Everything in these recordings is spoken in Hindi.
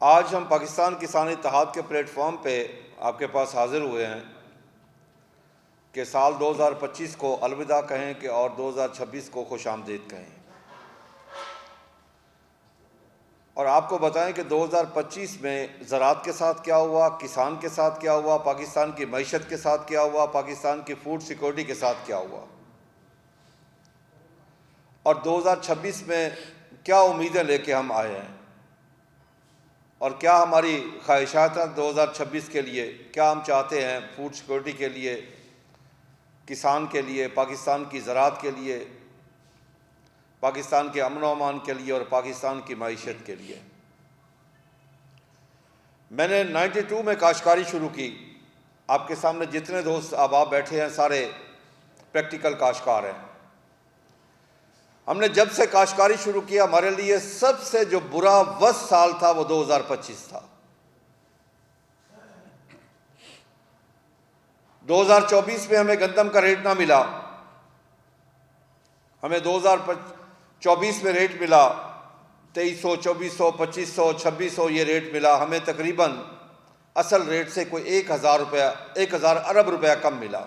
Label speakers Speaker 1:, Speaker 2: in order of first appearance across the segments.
Speaker 1: आज हम पाकिस्तान किसान इत्तेहाद के प्लेटफॉर्म पे आपके पास हाजिर हुए हैं कि साल 2025 को अलविदा कहें कि और 2026 को खुशामदीद कहें, और आपको बताएं कि 2025 में ज़राअत के साथ क्या हुआ, किसान के साथ क्या हुआ, पाकिस्तान की मईशत के साथ क्या हुआ, पाकिस्तान की फूड सिक्योरिटी के साथ क्या हुआ, और 2026 में क्या उम्मीदें लेके हम आए हैं और क्या हमारी ख्वाहिशात हैं 2026 के लिए, क्या हम चाहते हैं फूड सिक्योरिटी के लिए, किसान के लिए, पाकिस्तान की ज़राअत के लिए, पाकिस्तान के अमन व अमान के लिए और पाकिस्तान की मईशत के लिए। मैंने 92 में काश्तकारी शुरू की। आपके सामने जितने दोस्त अहबाब बैठे हैं सारे प्रैक्टिकल काश्तकार हैं। हमने जब से काश्तकारी शुरू किया, हमारे लिए सबसे जो बुरा वर्स्ट साल था वो 2025 था। 2024 में हमें गंदम का रेट ना मिला, हमें 2024 में रेट मिला 2300, 2400, 2500, 2600 ये रेट मिला। हमें तकरीबन असल रेट से कोई 1000 अरब रुपया कम मिला।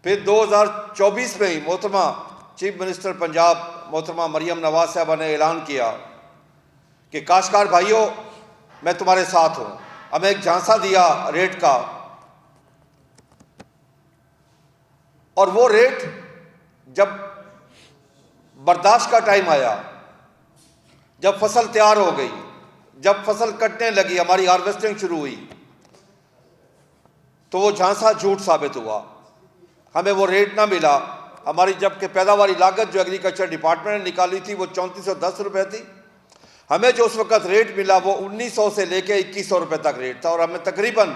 Speaker 1: फिर 2024 में ही मोहतरमा चीफ मिनिस्टर पंजाब मोहतरमा मरियम नवाज साहबा ने ऐलान किया कि काश्तकार भाइयों मैं तुम्हारे साथ हूँ। हमें एक झांसा दिया रेट का, और वो रेट जब बर्दाश्त का टाइम आया, जब फसल तैयार हो गई, जब फसल कटने लगी, हमारी हार्वेस्टिंग शुरू हुई, तो वो झांसा झूठ साबित हुआ। हमें वो रेट ना मिला। हमारी जबकि पैदावारी लागत जो एग्रीकल्चर डिपार्टमेंट ने निकाली थी वो 3410 रुपये थी। हमें जो उस वक्त रेट मिला वो 1900 से लेके 2100 रुपये तक रेट था, और हमें तकरीबन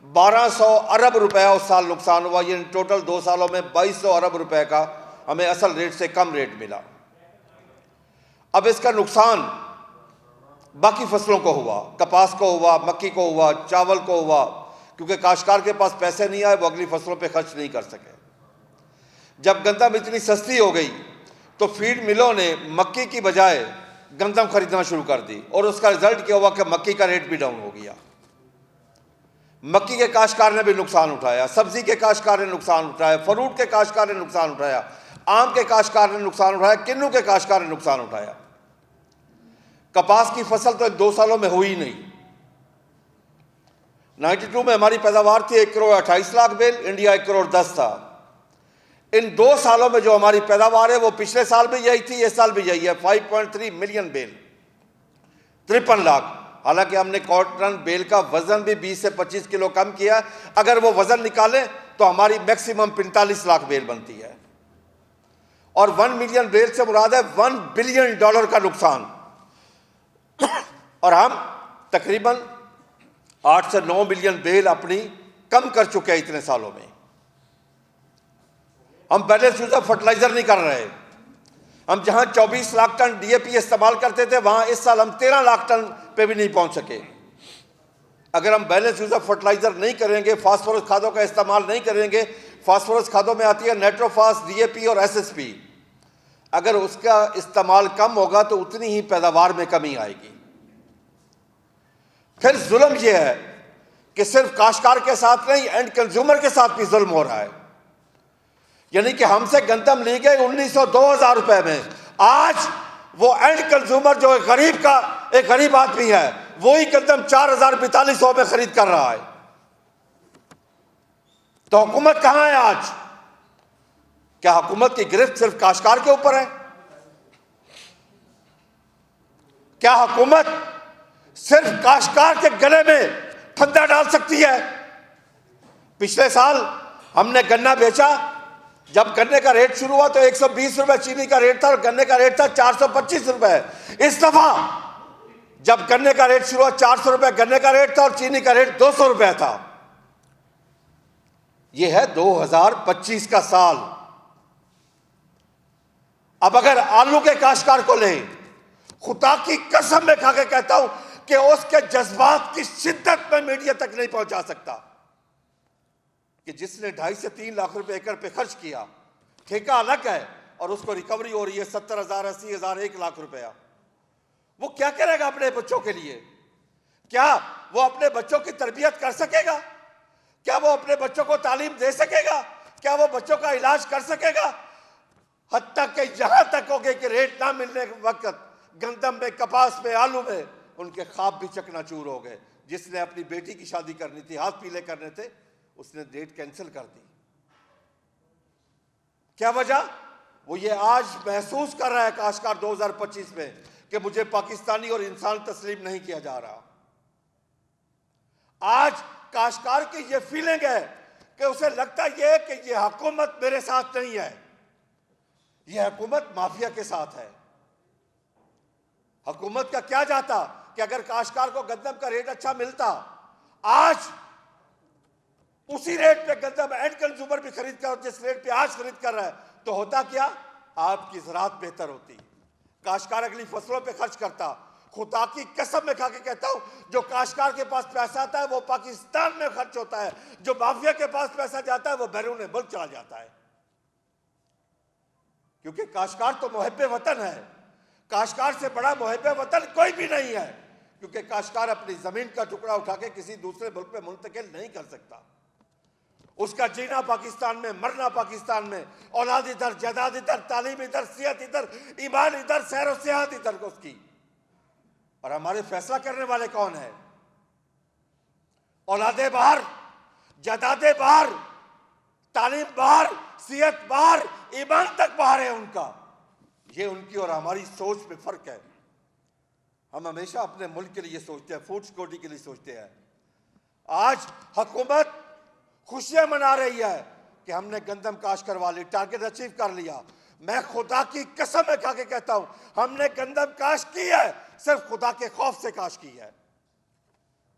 Speaker 1: 1200 अरब रुपया उस साल नुकसान हुआ। ये टोटल 2 सालों में 2200 अरब रुपए का हमें असल रेट से कम रेट मिला। अब इसका नुकसान बाकी फसलों को हुआ, कपास को हुआ, मक्की को हुआ, चावल को हुआ, क्योंकि काश्तकार के पास पैसे नहीं आए, वो अगली फसलों पे खर्च नहीं कर सके। जब गंदम इतनी सस्ती हो गई तो फीड मिलों ने मक्की की बजाय गंदम खरीदना शुरू कर दी, और उसका रिजल्ट क्या हुआ कि मक्की का रेट भी डाउन हो गया। मक्की के काश्तकार ने भी नुकसान उठाया, सब्जी के काश्तकार ने नुकसान उठाया, फ्रूट के काश्तकार ने नुकसान उठाया, आम के काश्तकार ने नुकसान उठाया, किन्नू के काश्तकार ने नुकसान उठाया। कपास की फसल तो 2 सालों में हुई नहीं। 92 में हमारी पैदावार थी 1 करोड़ 28 लाख बेल, इंडिया 1 करोड़ 10 था। इन 2 सालों में जो हमारी पैदावार है वो पिछले साल भी यही थी, इस साल भी यही है, 5.3 मिलियन बेल, 53 लाख। हालांकि हमने कॉटन बेल का वजन भी 20 से 25 किलो कम किया। अगर वो वजन निकालें तो हमारी मैक्सिमम 45 लाख बेल बनती है, और 1 मिलियन बेल से मुराद है $1 बिलियन का नुकसान। और हम तकरीबन 8 से 9 मिलियन बेल अपनी कम कर चुके हैं इतने सालों में। हम बैलेंस यूज ऑफ फर्टिलाइजर नहीं कर रहे। हम जहां 24 लाख टन DAP इस्तेमाल करते थे वहां इस साल हम 13 लाख टन पे भी नहीं पहुंच सके। अगर हम बैलेंस यूज ऑफ फर्टिलाइजर नहीं करेंगे, फास्फोरस खादों का इस्तेमाल नहीं करेंगे, फास्फोरस खादों में आती है नाइट्रोफास, DAP और SSP, अगर उसका इस्तेमाल कम होगा तो उतनी ही पैदावार में कमी आएगी। फिर जुल्म यह है कि सिर्फ काश्तकार के साथ नहीं, एंड कंज्यूमर के साथ भी जुल्म हो रहा है। यानी कि हमसे गंदम ली गई 1900-2000 रुपए में, आज वो एंड कंज्यूमर जो एक गरीब आदमी है वही गंदम 4000-4500 में खरीद कर रहा है। तो हुकूमत कहां है आज? क्या हुकूमत की गिरफ्त सिर्फ काश्तकार के ऊपर है? क्या हुकूमत सिर्फ काश्तकार के गले में फंदा डाल सकती है? पिछले साल हमने गन्ना बेचा, जब गन्ने का रेट शुरू हुआ तो 120 रुपए चीनी का रेट था और गन्ने का रेट था 425 रुपए। इस दफा जब गन्ने का रेट शुरू हुआ 400 रुपए गन्ने का रेट था और चीनी का रेट 200 रुपए था। यह है 2025 का साल। अब अगर आलू के काश्तकार को लें, खुदा की कसम में खा के कहता हूं कि उसके जज्बात की शिद्दत में मीडिया तक नहीं पहुंचा सकता कि जिसने 2.5 से 3 लाख रुपए एकड़ पे खर्च किया, ठेका अलग है और उसको रिकवरी हो रही है 70,000, 80,000, 1 लाख रुपया। वो क्या करेगा अपने बच्चों के लिए? क्या वो अपने बच्चों की तरबियत कर सकेगा? क्या वो अपने बच्चों को तालीम दे सकेगा? क्या वो बच्चों का इलाज कर सकेगा? हत्ता कि जहां तक हो गए कि रेट ना मिलने के वक्त गंदम में, कपास में, आलू में उनके ख्वाब भी चकनाचूर हो गए। जिसने अपनी बेटी की शादी करनी थी, हाथ पीले करने थे, उसने डेट कैंसिल कर दी। क्या वजह? वो ये आज महसूस कर रहा है काश्तकार 2025 में कि मुझे पाकिस्तानी और इंसान तस्लीम नहीं किया जा रहा। आज काश्तकार की ये फीलिंग है कि उसे लगता यह है कि ये हुकूमत मेरे साथ नहीं है, यह हुकूमत माफिया के साथ है। हुकूमत का क्या जाता कि अगर काश्तकार को गंदम का रेट अच्छा मिलता, आज उसी रेट पे गंदम एंड कंज्यूमर भी खरीद कर, जिस रेट पे आज खरीद कर रहा है, तो होता क्या? आपकी ज़राअत बेहतर होती, काश्तकार अगली फसलों पे खर्च करता। खुदा की कसम में खा के कहता हूं, जो काश्तकार के पास पैसा आता है वो पाकिस्तान में खर्च होता है, जो माफिया के पास पैसा जाता है वो बैरून मुल्क चला जाता है। क्योंकि काश्तकार तो मुहब्बे वतन है, काश्तकार से बड़ा मुहब्बे वतन कोई भी नहीं है। क्योंकि काश्तकार अपनी जमीन का टुकड़ा उठा के किसी दूसरे मुल्क में मुंतकिल नहीं कर सकता। उसका जीना पाकिस्तान में, मरना पाकिस्तान में, औलाद इधर, जायदाद इधर, तालीम इधर, सेहत इधर, ईमान इधर, सैर और सियाहत इधर को उसकी। और हमारे फैसला करने वाले कौन है? औलादे बाहर, जायदादे बाहर, तालीम बाहर, सेहत बाहर, ईमान तक बाहर है उनका। ये उनकी और हमारी सोच में फर्क है। हम हमेशा अपने मुल्क के लिए सोचते हैं, फूड सिक्योरिटी के लिए सोचते हैं। आज हुकूमत खुशियां मना रही है कि हमने गंदम काश करवा ली, टारगेट अचीव कर लिया। मैं खुदा की कसम में खा के कहता हूं, हमने गंदम काश की है, सिर्फ खुदा के खौफ से काश की है।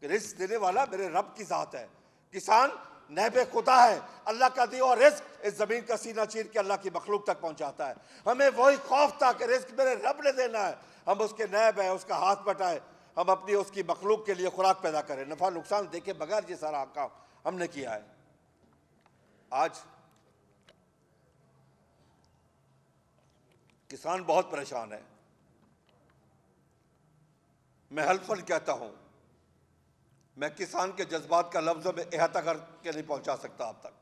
Speaker 1: रिस्क देने वाला मेरे रब की जात है। किसान नैबे खुदा है, अल्लाह का दिया और रिस्क इस जमीन का सीना चीर के अल्लाह की मखलूक तक पहुंचाता है। हमें वही खौफ था कि रिस्क मेरे रब ने देना है, हम उसके नैब है, उसका हाथ बटाए, हम अपनी उसकी मखलूक के लिए खुराक पैदा करें, नफा नुकसान देखे बगैर ये सारा काम हमने किया है। आज किसान बहुत परेशान है। मैं हल्फन कहता हूं, मैं किसान के जज्बात का लफ्ज़ों में अहाता करके नहीं पहुंचा सकता आप तक,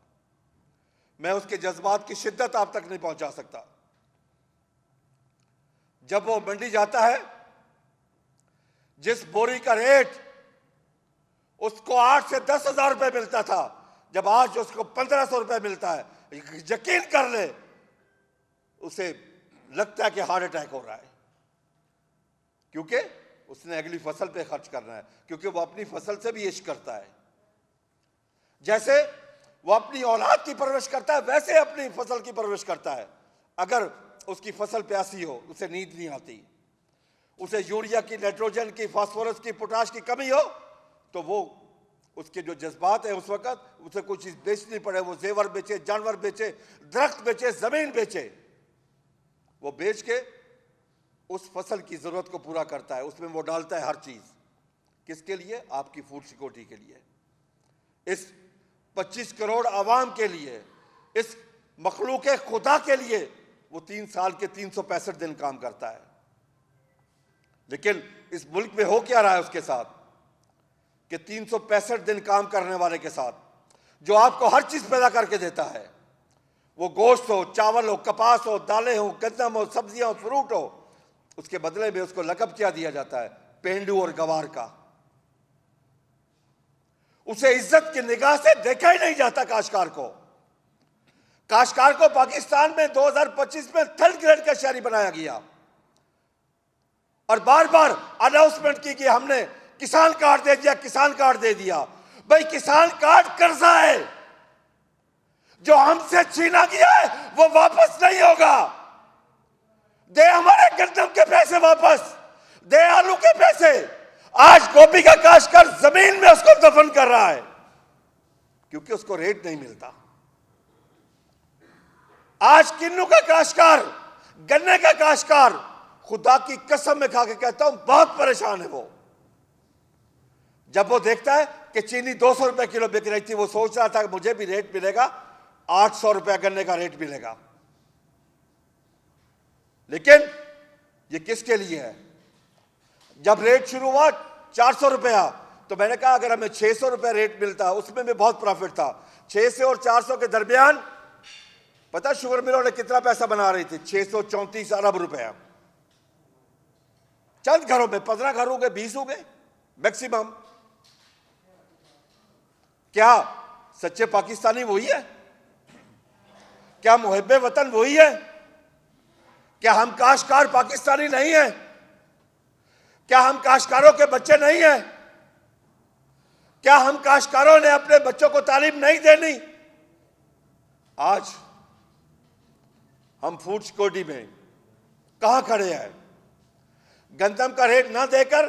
Speaker 1: मैं उसके जज्बात की शिद्दत आप तक नहीं पहुंचा सकता। जब वो मंडी जाता है, जिस बोरी का रेट उसको 8 से 10 हज़ार रुपये मिलता था, जब आज उसको 1500 रुपये मिलता है, यकीन कर ले उसे लगता है कि हार्ट अटैक हो रहा है। क्योंकि उसने अगली फसल पे खर्च करना है, क्योंकि वो अपनी फसल से भी इश्क करता है। जैसे वो अपनी औलाद की परवरिश करता है, वैसे अपनी फसल की परवरिश करता है। अगर उसकी फसल प्यासी हो, उसे नींद नहीं आती, उसे यूरिया की, नाइट्रोजन की, फास्फोरस की, पोटाश की कमी हो, तो वो उसके जो जज्बात है उस वक्त उसे कोई चीज़ बेचनी पड़े, वो जेवर बेचे, जानवर बेचे, दरख्त बेचे, ज़मीन बेचे, वो बेच के उस फसल की ज़रूरत को पूरा करता है। उसमें वो डालता है हर चीज़। किसके लिए? आपकी फूड सिक्योरिटी के लिए, इस 25 करोड़ आवाम के लिए, इस मखलूक खुदा के लिए वो 3 साल के 365 दिन काम करता है। लेकिन इस मुल्क में हो क्या रहा है उसके साथ कि 365 दिन काम करने वाले के साथ जो आपको हर चीज़ पैदा करके देता है, वो गोश्त हो, चावल हो, कपास हो, दालें हो, गंदम हो, सब्जियां हो, फ्रूट हो, उसके बदले में उसको लकब क्या दिया जाता है? पेंडू और गवार का। उसे इज्जत की निगाह से देखा ही नहीं जाता काश्तकार को। काश्तकार को पाकिस्तान में 2025 में 3rd ग्रेड का शहरी बनाया गया और बार बार अनाउंसमेंट की कि हमने किसान कार्ड दे दिया, किसान कार्ड दे दिया। भाई किसान कार्ड कर्जा है, जो हमसे छीना गया है वो वापस नहीं होगा। दे हमारे गंदम के पैसे वापस, दे आलू के पैसे। आज गोभी का काश्तकार जमीन में उसको दफन कर रहा है क्योंकि उसको रेट नहीं मिलता। आज किन्नू का काश्तकार, गन्ने का काश्तकार, खुदा की कसम में खा के कहता हूं बहुत परेशान है वो। जब वो देखता है कि चीनी 200 रुपए किलो बिक रही थी, वो सोच रहा था कि मुझे भी रेट मिलेगा, 800 रुपए गन्ने का रेट मिलेगा। लेकिन ये किसके लिए है? जब रेट शुरू हुआ 400 रुपया, तो मैंने कहा अगर हमें 600 रुपया रेट मिलता, उसमें भी बहुत प्रॉफिट था। 600 और 400 के दरमियान पता शुगर मिलों ने कितना पैसा बना रही थी? 634 अरब रुपया। चंद घरों में, 15 घर हो गए, 20 हो गए मैक्सिमम। क्या सच्चे पाकिस्तानी वही है? क्या मुहब्बे वतन वही है? क्या हम काश्तकार पाकिस्तानी नहीं है? क्या हम काश्तकारों के बच्चे नहीं हैं? क्या हम काश्तकारों ने अपने बच्चों को तालीम नहीं देनी? आज हम फूड सिक्योरिटी में कहां खड़े हैं? गंदम का रेट ना देकर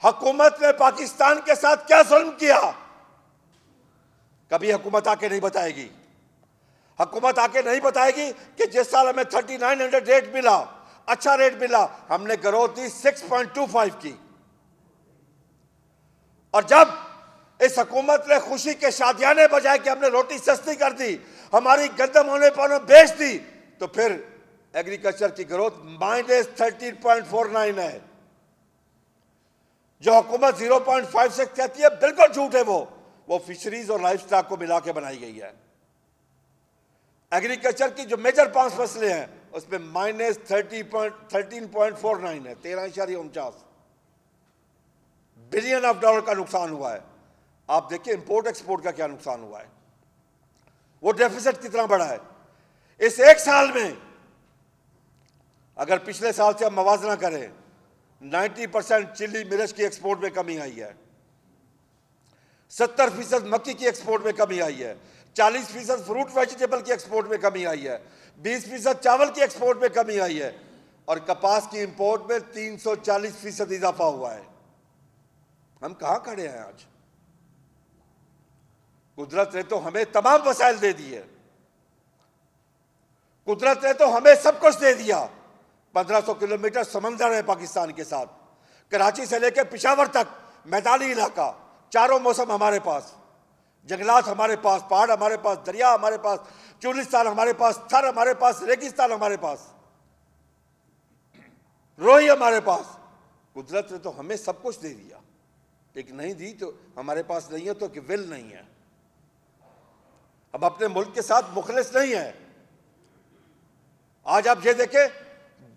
Speaker 1: हुकूमत ने पाकिस्तान के साथ क्या जुल्म किया? कभी हुकूमत आके नहीं बताएगी। हुकूमत आके नहीं बताएगी कि जिस साल हमें 3900 रेट मिला, अच्छा रेट मिला, हमने ग्रोथ दी 6.25 की। और जब इस हुकूमत ने खुशी के शादियाने बजाय कि हमने रोटी सस्ती कर दी, हमारी गंदम होने पर बेच दी, तो फिर एग्रीकल्चर की ग्रोथ -13.49 है। जो हुकूमत 0.56 कहती है बिल्कुल झूठ है। वो फिशरीज और लाइफ स्टॉक को मिला के बनाई गई है। एग्रीकल्चर की जो मेजर 5 फसलें हैं उसमें -13.49 है, 13.49 बिलियन ऑफ डॉलर का नुकसान हुआ है। आप देखिए इंपोर्ट एक्सपोर्ट का क्या नुकसान हुआ है, वो डेफिसिट कितना बड़ा है। इस एक साल में अगर पिछले साल से हम मवाजना करें, 90% चिल्ली मिर्च की एक्सपोर्ट में कमी आई है, 70% मक्की की एक्सपोर्ट में कमी आई है, 40% फ्रूट वेजिटेबल की एक्सपोर्ट में कमी आई है, 20% चावल की एक्सपोर्ट में कमी आई है, और कपास की इंपोर्ट में 340% इजाफा हुआ है। हम कहां खड़े हैं आज? कुदरत ने तो हमें तमाम वसाइल दे दिए, कुदरत ने तो हमें सब कुछ दे दिया। 1500 किलोमीटर समंदर है पाकिस्तान के साथ, कराची से लेकर पिशावर तक मैदानी इलाका, चारों मौसम हमारे पास, जंगलात हमारे पास, पहाड़ हमारे पास, दरिया हमारे पास, चुलिस्तान हमारे पास, थर हमारे पास, रेगिस्तान हमारे पास, रोही हमारे पास। कुदरत ने तो हमें सब कुछ दे दिया, लेकिन नहीं दी तो हमारे पास नहीं है तो कि विल नहीं है। अब अपने मुल्क के साथ मुखलिस नहीं है। आज आप ये देखें,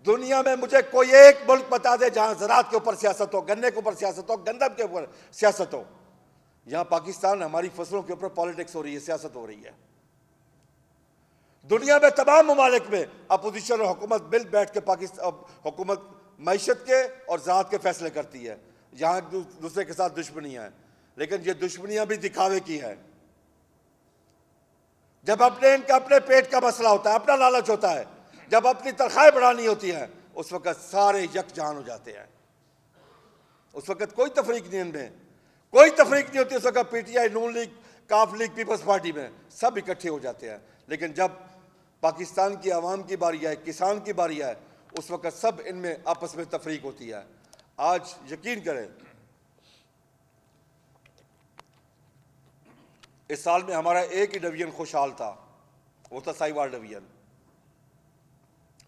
Speaker 1: दुनिया में मुझे कोई एक मुल्क बता दे जहां ज़राअत के ऊपर सियासत हो, गन्ने के ऊपर सियासत हो, गंदम के ऊपर सियासत हो। यहां पाकिस्तान हमारी फसलों के ऊपर पॉलिटिक्स हो रही है, सियासत हो रही है। दुनिया में तमाम ममालिक में अपोजिशन और हुकूमत मिल बैठ के पाकिस्तान हुकूमत मईशत के और ज़राअत के फैसले करती है। जहां दूसरे के साथ दुश्मनियां हैं, लेकिन ये दुश्मनियां भी दिखावे की है। जब इनका अपने पेट का मसला होता है, अपना लालच होता है, जब अपनी तनख्वाहें बढ़ानी होती है, उस वक्त सारे यकजान हो जाते हैं। उस वक्त कोई तफरीक नहीं, इनमें कोई तफरीक नहीं होती। उस वक्त पीटीआई, नून लीग, काफ लीग, पीपल्स पार्टी में सब इकट्ठे हो जाते हैं। लेकिन जब पाकिस्तान की आवाम की बारी है, किसान की बारी है, उस वक्त सब इनमें आपस में तफरीक होती है। आज यकीन करें, इस साल में हमारा एक ही डिवीजन खुशहाल था, वो था साहिवाल डिवीजन।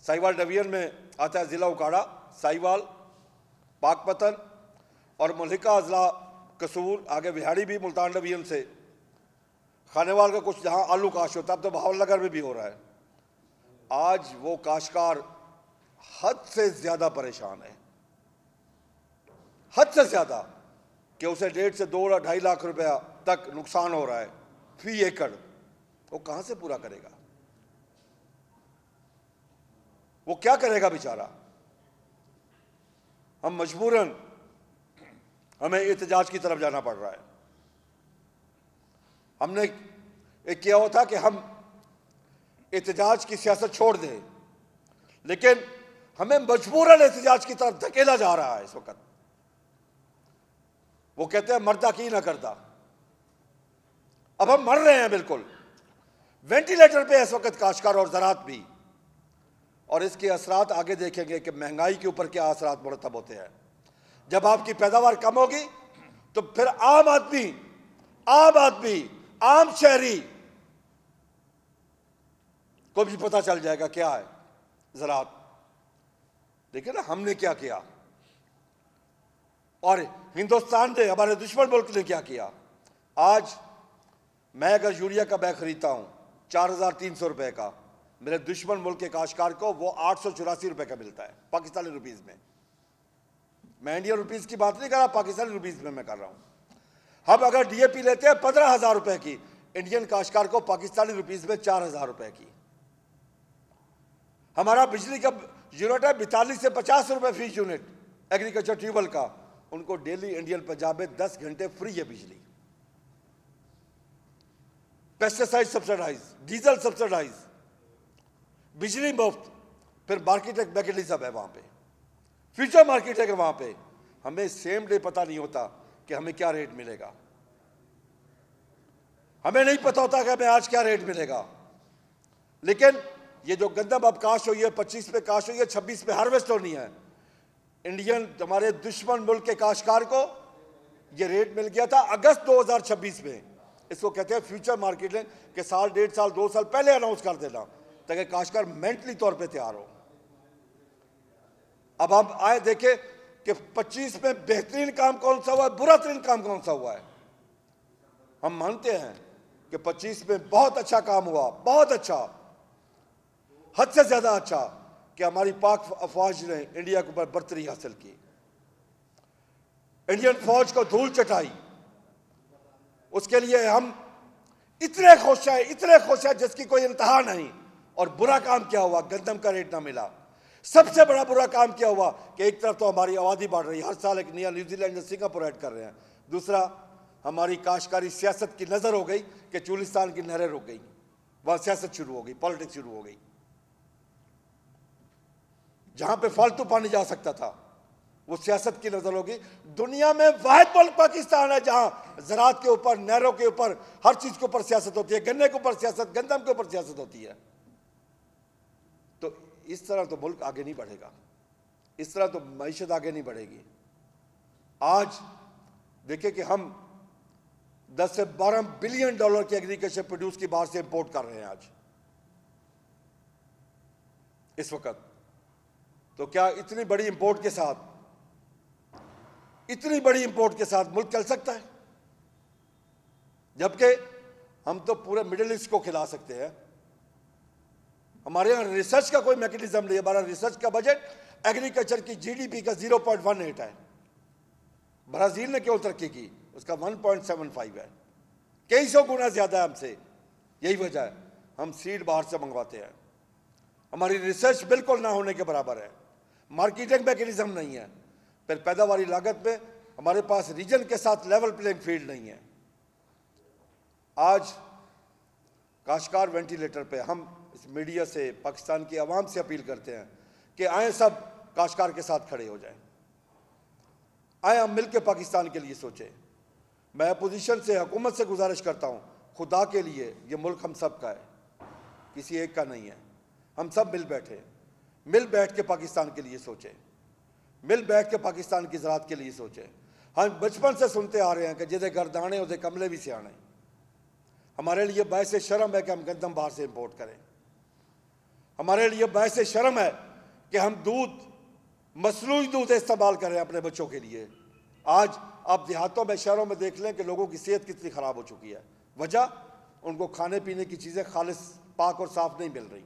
Speaker 1: साहिवाल डिवीजन में आता है ज़िला उकाड़ा, साहिवाल, पाकपतन और मलिका अजला, कसूर, आगे बिहाड़ी भी मुल्तान डिवीजन से, खानेवाल का कुछ जहाँ आलू काश होता है, अब तो बहावलनगर में भी हो रहा है। आज वो काश्तकार हद से ज़्यादा परेशान है, हद से ज़्यादा, कि उसे 1.5 से 2-2.5 लाख रुपया तक नुकसान हो रहा है फी एकड़। वो कहाँ से पूरा करेगा? वो क्या करेगा बेचारा? हम मजबूरन हमें एहतजाज की तरफ जाना पड़ रहा है। हमने एक किया हुआ था कि हम एहतजाज की सियासत छोड़ दें, लेकिन हमें मजबूरन एहतजाज की तरफ धकेला जा रहा है इस वक्त। वो कहते हैं मर्दा की ना करता। अब हम मर रहे हैं बिल्कुल, वेंटिलेटर पे इस वक्त काश्तकार और ज़राअत भी। और इसके असरात आगे देखेंगे कि महंगाई के ऊपर क्या असरात मुरतब होते हैं। जब आपकी पैदावार कम होगी तो फिर आम आदमी, आम शहरी को भी पता चल जाएगा क्या है ज़राअत। देखिए ना हमने क्या किया। और हिंदुस्तान ने, हमारे दुश्मन मुल्क ने क्या किया? आज मैं अगर यूरिया का बैग खरीदता हूं 4,300 रुपए का, मेरे दुश्मन मुल्क के काश्तकार को वो 884 रुपए का मिलता है पाकिस्तानी रुपीज में। मैं इंडियन रुपीज की बात नहीं कर रहा, पाकिस्तानी रुपीज में मैं कर रहा हूं। हम अगर डीएपी लेते हैं 15,000 रुपए की, इंडियन काश्तकार को पाकिस्तानी रुपीज में 4,000 रुपए की। हमारा बिजली का यूनिट है 42 से 50 रुपए फी यूनिट एग्रीकल्चर ट्यूबवेल का, उनको डेली इंडियन पंजाब में 10 घंटे फ्री है बिजली। पेस्टिसाइड सब्सिडाइज, डीजल सब्सिडाइज, बिजली मुफ्त। फिर मार्केट एक मैकेनिज्म है वहां पे, फ्यूचर मार्केट है वहां पे। हमें सेम डे पता नहीं होता कि हमें क्या रेट मिलेगा, हमें नहीं पता होता कि हमें आज क्या रेट मिलेगा। लेकिन ये जो गंदम अब काश हुई है, 25 पे काश हुई है, 26 पे हार्वेस्ट होनी है, इंडियन हमारे दुश्मन मुल्क के काश्तकार को ये रेट मिल गया था अगस्त 2026 में। इसको कहते हैं फ्यूचर मार्केटिंग के साल, 1.5 साल, 2 साल पहले अनाउंस कर देना, ताकि काश्तकार मेंटली तौर पे तैयार हो। अब हम आए देखे कि 25 में बेहतरीन काम कौन सा हुआ है, बुरा तरीन काम कौन सा हुआ है। हम मानते हैं कि 25 में बहुत अच्छा काम हुआ, बहुत अच्छा, हद से ज्यादा अच्छा, कि हमारी पाक अफवाज ने इंडिया के ऊपर बर्तरी हासिल की, इंडियन फौज को धूल चटाई। उसके लिए हम इतने खुश हैं, इतने खुश हैं जिसकी कोई इंतहा नहीं। और बुरा काम क्या हुआ? गंदम का रेट ना मिला। सबसे बड़ा बुरा काम क्या हुआ कि एक तरफ तो हमारी आबादी बढ़ रही है, हर साल एक नया न्यूजीलैंड, सिंगापुर ऐड कर रहे हैं। दूसरा, हमारी काश्तकारी सियासत की नजर हो गई कि चुलिस्तान की नहरें रुक गई, वहां सियासत शुरू हो गई, पॉलिटिक्स शुरू हो गई। जहां पे फालतू पानी जा सकता था वो सियासत की नजर होगी। दुनिया में वाहिद मुल्क पाकिस्तान है जहां ज़राअत के ऊपर, नहरों के ऊपर, हर चीज के ऊपर सियासत होती है, गन्ने के ऊपर सियासत, गंदम के ऊपर सियासत होती है। तो इस तरह तो मुल्क आगे नहीं बढ़ेगा, इस तरह तो मईशत आगे नहीं बढ़ेगी। आज देखिए कि हम 10 से 12 बिलियन डॉलर की एग्रीकल्चर प्रोड्यूस की बाहर से इंपोर्ट कर रहे हैं आज इस वक्त। तो क्या इतनी बड़ी इंपोर्ट के साथ, इतनी बड़ी इंपोर्ट के साथ मुल्क चल सकता है? जबकि हम तो पूरे मिडिल ईस्ट को खिला सकते हैं। हमारे यहां रिसर्च का कोई मैकेनिज्म नहीं है। हमारा रिसर्च का बजट एग्रीकल्चर की जीडीपी का 0.18 है। ब्राजील ने क्यों तरक्की की? उसका 1.75 है, कई सौ गुना ज्यादा है हमसे। यही वजह है हम सीड बाहर से मंगवाते हैं। हमारी रिसर्च बिल्कुल ना होने के बराबर है, मार्केटिंग मैकेनिज्म नहीं है, फिर पैदावारी लागत में हमारे पास रीजन के साथ लेवल प्लेइंग फील्ड नहीं है। आज काश्तकार वेंटिलेटर पे, हम इस मीडिया से, पाकिस्तान की आवाम से अपील करते हैं कि आए सब काश्तकार के साथ खड़े हो जाएं, आए हम मिलकर पाकिस्तान के लिए सोचें। मैं अपोजिशन से, हुकूमत से गुजारिश करता हूँ, खुदा के लिए ये मुल्क हम सब का है, किसी एक का नहीं है। हम सब मिल बैठे, मिल बैठ के पाकिस्तान के लिए सोचें, मिल बैठ के पाकिस्तान की ज़राअत के लिए सोचें। हम बचपन से सुनते आ रहे हैं कि जिदे गर्दाने उदे कमले भी सियाने। हमारे लिए बायसे शर्म है कि हम गंदम बाहर से इंपोर्ट करें। हमारे लिए बायसे शर्म है कि हम दूध, मसनूई दूध इस्तेमाल करें अपने बच्चों के लिए। आज आप देहातों में, शहरों में देख लें कि लोगों की सेहत कितनी ख़राब हो चुकी है। वजह, उनको खाने पीने की चीज़ें खालिस, पाक और साफ़ नहीं मिल रही।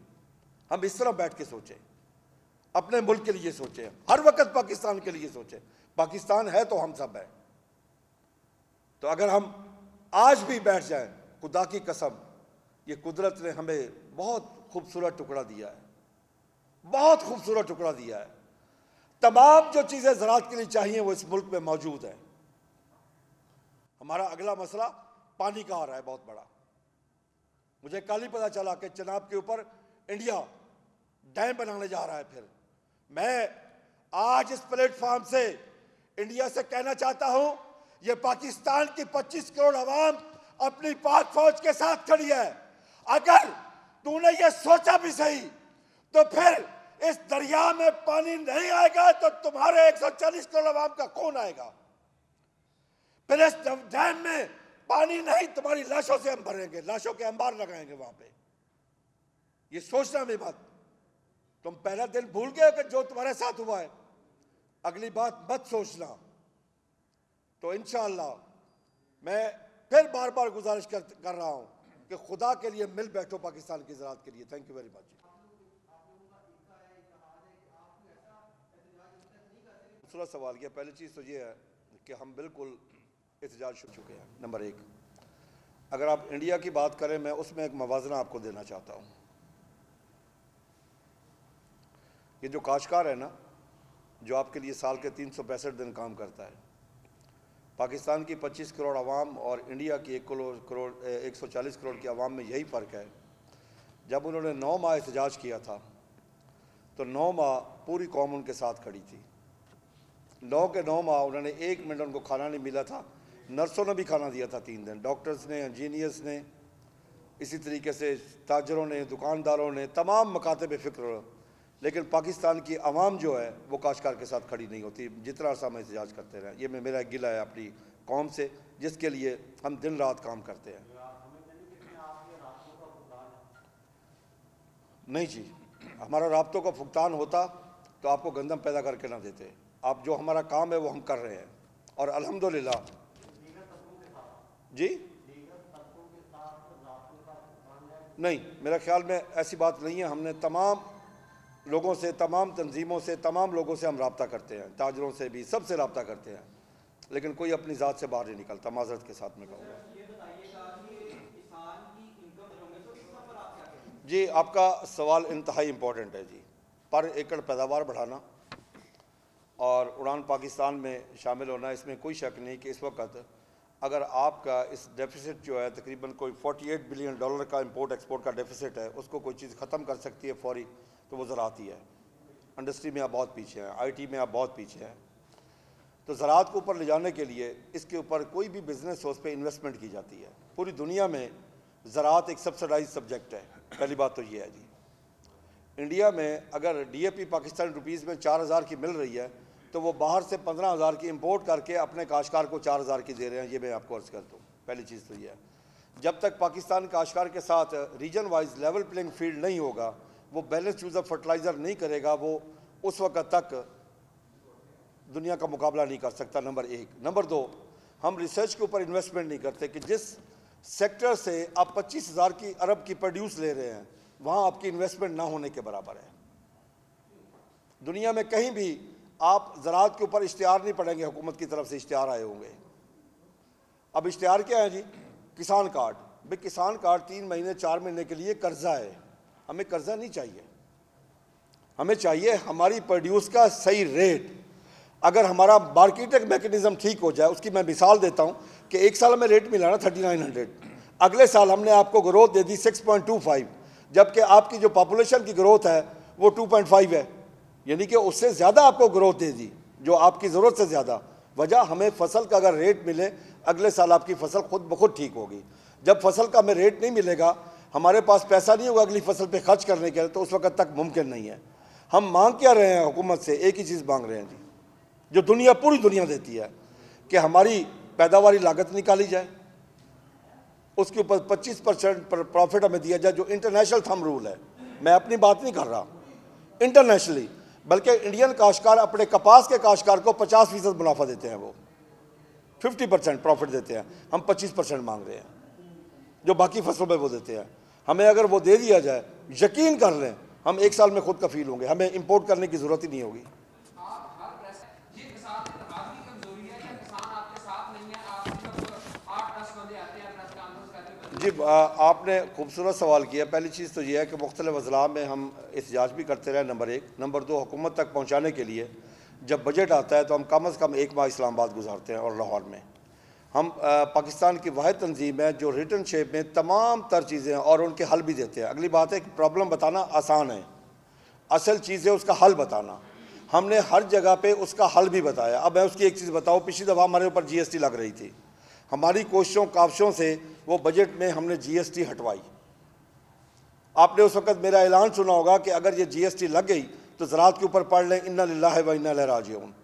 Speaker 1: हम इस तरह बैठ के सोचें, अपने मुल्क के लिए सोचें, हर वक्त पाकिस्तान के लिए सोचें। पाकिस्तान है तो हम सब हैं। तो अगर हम आज भी बैठ जाएं, खुदा की कसम, ये कुदरत ने हमें बहुत खूबसूरत टुकड़ा दिया है, बहुत खूबसूरत टुकड़ा दिया है। तमाम जो चीज़ें ज़राअत के लिए चाहिए वो इस मुल्क में मौजूद है। हमारा अगला मसला पानी का आ रहा है बहुत बड़ा। मुझे कल ही पता चला कि चनाब के ऊपर इंडिया डैम बनाने जा रहा है। फिर मैं आज इस प्लेटफॉर्म से इंडिया से कहना चाहता हूं, ये पाकिस्तान की 25 करोड़ आवाम अपनी पाक फौज के साथ खड़ी है। अगर तूने ये सोचा भी सही तो फिर इस दरिया में पानी नहीं आएगा तो तुम्हारे 140 करोड़ आवाम का कौन आएगा? फिर इस डैम में पानी नहीं, तुम्हारी लाशों से हम भरेंगे, लाशों के अंबार लगाएंगे वहां पे। ये सोचना मेरी बात, तुम पहला दिन भूल गए कि जो तुम्हारे साथ हुआ है। अगली बात मत सोचना
Speaker 2: तो इंशाअल्लाह मैं फिर बार बार गुजारिश कर रहा हूँ कि खुदा के लिए मिल बैठो पाकिस्तान की ज़राअत के लिए। Thank you very much. दूसरा सवाल किया, पहली चीज़ तो ये है कि हम बिल्कुल एहतजाज शुरू चुके हैं। नंबर एक, अगर आप इंडिया की बात करें, मैं उसमें एक मवाजना आपको देना चाहता हूँ। ये जो काश्तकार है ना, जो आपके लिए साल के 365 दिन काम करता है, पाकिस्तान की 25 करोड़ आवाम और इंडिया की 140 करोड़ की आवाम में यही फ़र्क है। जब उन्होंने 9 माह एहतजाज किया था तो 9 माह पूरी कौम उनके साथ खड़ी थी। 9 के 9 माह उन्होंने 1 मिनट उनको खाना नहीं मिला था। नर्सों ने भी खाना दिया था 3 दिन, डॉक्टर्स ने, इंजीनियर्स ने, इसी तरीके से ताजरों ने, दुकानदारों ने, तमाम मकाते फ़िक्र। लेकिन पाकिस्तान की आवाम जो है वो काश्तकार के साथ खड़ी नहीं होती, जितना अर्सा हम एहतजाज करते रहे। ये मेरा एक गिला है अपनी कौम से, जिसके लिए हम दिन रात काम करते हैं। नहीं जी, हमारा राब्तों का भुगतान होता तो आपको गंदम पैदा करके ना देते। आप जो हमारा काम है वो हम कर रहे हैं और अल्हम्दुलिल्लाह जी नहीं, मेरा ख्याल में ऐसी बात नहीं है। हमने तमाम लोगों से, तमाम तंजीमों से, तमाम लोगों से हम रब्ता करते हैं, ताजरों से भी, सबसे रब्ता करते हैं, लेकिन कोई अपनी ज़ात से बाहर नहीं निकलता। माजरत के साथ में कहूँगा जी, आपका सवाल इंतहाई इम्पोर्टेंट है जी। पर एकड़ पैदावार बढ़ाना और उड़ान पाकिस्तान में शामिल होना, इसमें कोई शक नहीं कि इस वक्त अगर आपका इस डेफिसिट जो है तकरीबन कोई $48 बिलियन का इंपोर्ट एक्सपोर्ट का डेफिसिट है, उसको कोई चीज़ ख़त्म कर सकती है फौरी, तो वो ज़राअत ही है। इंडस्ट्री में आप बहुत पीछे हैं, IT में आप बहुत पीछे हैं। तो ज़राअत को ऊपर ले जाने के लिए इसके ऊपर कोई भी बिज़नेस हो, उस पर इन्वेस्टमेंट की जाती है। पूरी दुनिया में ज़राअत एक सब्सिडाइज सब्जेक्ट है। पहली बात तो ये है जी। इंडिया में अगर DAP पाकिस्तानी रुपीज़ में 4000 की मिल रही है तो वो बाहर से 15,000 की इंपोर्ट करके अपने काश्तकार को 4000 की दे रहे हैं। ये मैं आपको अर्ज़ कर दूँ। पहली चीज़ तो ये है, जब तक पाकिस्तान काश्तकार के साथ region wise level playing field नहीं होगा, वो बैलेंस यूज़ ऑफ फर्टिलाइज़र नहीं करेगा, वो उस वक्त तक दुनिया का मुकाबला नहीं कर सकता। नंबर एक। नंबर दो, हम रिसर्च के ऊपर इन्वेस्टमेंट नहीं करते कि जिस सेक्टर से आप 25,000 की अरब की प्रोड्यूस ले रहे हैं, वहाँ आपकी इन्वेस्टमेंट ना होने के बराबर है। दुनिया में कहीं भी आप ज़राअत के ऊपर इश्तिहार नहीं पढ़ेंगे, हुकूमत की तरफ से इश्तिहार आए होंगे। अब इश्तिहार क्या है जी? किसान कार्ड। भाई किसान कार्ड 3 महीने 4 महीने के लिए कर्जा है। हमें कर्जा नहीं चाहिए, हमें चाहिए हमारी प्रोड्यूस का सही रेट। अगर हमारा मार्केटिंग मैकेनिज्म ठीक हो जाए, उसकी मैं मिसाल देता हूँ कि एक साल में रेट मिला ना 3900, अगले साल हमने आपको ग्रोथ दे दी 6.25, जबकि आपकी जो पॉपुलेशन की ग्रोथ है वो 2.5 है, यानी कि उससे ज़्यादा आपको ग्रोथ दे दी, जो आपकी ज़रूरत से ज़्यादा। वजह हमें फसल का अगर रेट मिले, अगले साल आपकी फसल खुद ब खुद ठीक होगी। जब फसल का हमें रेट नहीं मिलेगा, हमारे पास पैसा नहीं होगा अगली फसल पे खर्च करने के लिए, तो उस वक्त तक मुमकिन नहीं है। हम मांग क्या रहे हैं हुकूमत से? एक ही चीज़ मांग रहे हैं जी, जो दुनिया, पूरी दुनिया देती है, कि हमारी पैदावारी लागत निकाली जाए, उसके ऊपर 25% प्रॉफिट हमें दिया जाए, जो इंटरनेशनल थंब रूल है। मैं अपनी बात नहीं कर रहा, इंटरनेशनली, बल्कि इंडियन काश्तकार अपने कपास के काश्तकार को 50% मुनाफा देते हैं, वो 50% प्रॉफिट देते हैं। हम 25% मांग रहे हैं, जो बाकी फसलों में वो देते हैं। हमें अगर वो दे दिया जाए, यकीन कर लें, हम 1 साल में खुद कफील होंगे, हमें इंपोर्ट करने की ज़रूरत ही नहीं होगी। जी, आपने खूबसूरत सवाल किया। पहली चीज़ तो यह है कि मुख्तलिफ अज़ला में हम एहतजाज भी करते रहे, नंबर एक। नंबर दो, हुकूमत तक पहुँचाने के लिए जब बजट आता है तो हम कम अज़ कम 1 माह इस्लामाबाद गुजारते हैं और लाहौर में। हम पाकिस्तान की वाहिद तंजीम है जो रिटन शेप में तमाम तर चीज़ें हैं और उनके हल भी देते हैं। अगली बात है कि प्रॉब्लम बताना आसान है, असल चीज़ है उसका हल बताना। हमने हर जगह पे उसका हल भी बताया। अब मैं उसकी एक चीज़ बताऊँ, पिछली दफ़ा हमारे ऊपर GST लग रही थी, हमारी कोशिशों काविशों से वो बजट में हमने GST हटवाई। आपने उस वक़्त मेरा ऐलान सुना होगा कि अगर ये GST लग गई तो ज़राअत के ऊपर पढ़ लें इन्ना लिल्लाहि व इन्ना इलैहि राजिऊन।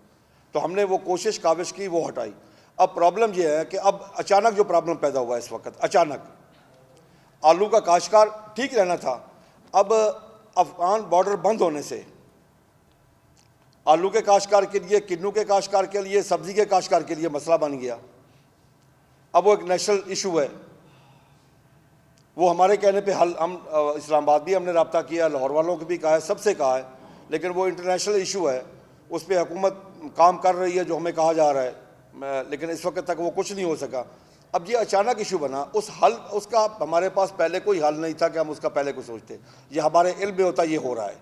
Speaker 2: तो हमने वो कोशिश काविश की, वो हटाई। अब प्रॉब्लम ये है कि अब अचानक जो प्रॉब्लम पैदा हुआ इस वक्त, अचानक आलू का काश्तकार ठीक रहना था, अब अफगान बॉर्डर बंद होने से
Speaker 1: आलू के काश्तकार के लिए, किन्नू के काश्तकार के लिए, सब्जी के काश्तकार के लिए मसला बन गया। अब वो एक नेशनल इशू है, वो हमारे कहने पे हल, हम इस्लामाबाद भी हमने रब्ता किया, लाहौर वालों को भी कहा है, सबसे कहा है, लेकिन वो इंटरनेशनल इशू है, उस पर हुकूमत काम कर रही है जो हमें कहा जा रहा है, लेकिन इस वक्त तक वो कुछ नहीं हो सका। अब ये अचानक इशू बना, उसका हमारे पास पहले कोई हल नहीं था कि हम उसका पहले कुछ सोचते, ये हमारे इल्म में होता ये हो रहा है।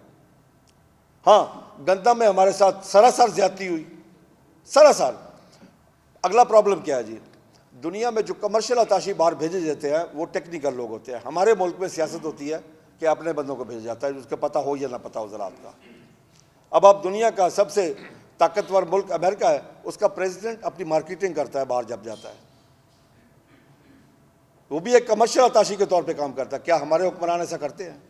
Speaker 1: हाँ, गंदम में हमारे साथ सरासर ज्यादती हुई, सरासर। अगला प्रॉब्लम क्या है जी, दुनिया में जो कमर्शियल अताशी बाहर भेजे जाते हैं वो टेक्निकल लोग होते हैं। हमारे मुल्क में सियासत होती है कि अपने बंदों को भेजा जाता है, उसका पता हो या ना पता हो ज़रात का। अब आप दुनिया का सबसे ताकतवर मुल्क अमेरिका है, उसका प्रेसिडेंट अपनी मार्केटिंग करता है बाहर जब जाता है, वो भी एक कमर्शियल अताशी के तौर पे काम करता है। क्या हमारे हुक्मरान ऐसा करते हैं?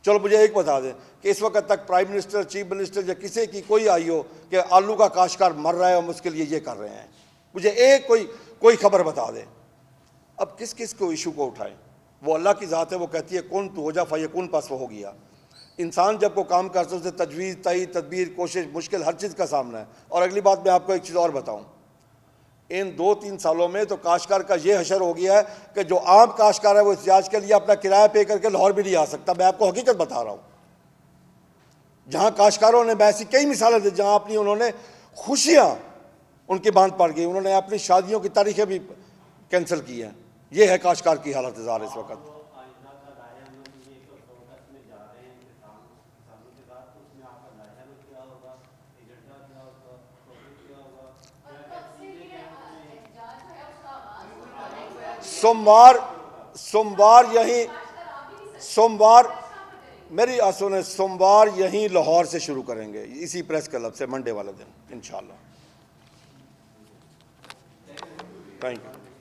Speaker 1: चलो मुझे एक बता दें कि इस वक्त तक प्राइम मिनिस्टर, चीफ मिनिस्टर या किसी की कोई आई हो कि आलू का काश्तकार मर रहा है हम उसके लिए ये कर रहे हैं, मुझे एक कोई खबर बता दें। अब किस किस को इशू को उठाएं? वो अल्लाह की ज़ात है, वो कहती है कौन तो हो जा फ़यकून, पास वो हो गया। इंसान जब को काम करता है उसे तजवीज़, तई, तदबीर, कोशिश, मुश्किल हर चीज़ का सामना है। और अगली बात मैं आपको एक चीज़ और बताऊँ, इन 2-3 सालों में तो काश्तकार का ये हशर हो गया है कि जो आम काश्तकार है वो इhtजाज के लिए अपना किराया पे करके लाहौर भी नहीं आ सकता। मैं आपको हकीकत बता रहा हूँ, जहाँ काश्तकारों ने, मैं ऐसी कई मिसालें दी जहाँ अपनी उन्होंने खुशियाँ उनकी बांध पड़ गई, उन्होंने अपनी शादियों की तारीखें भी कैंसिल की हैं। ये है काश्तकार की हालत ज़ार इस वक्त। सोमवार मेरी सुने, सोमवार यहीं लाहौर से शुरू करेंगे, इसी प्रेस क्लब से, मंडे वाले दिन इंशाल्लाह। Thank you.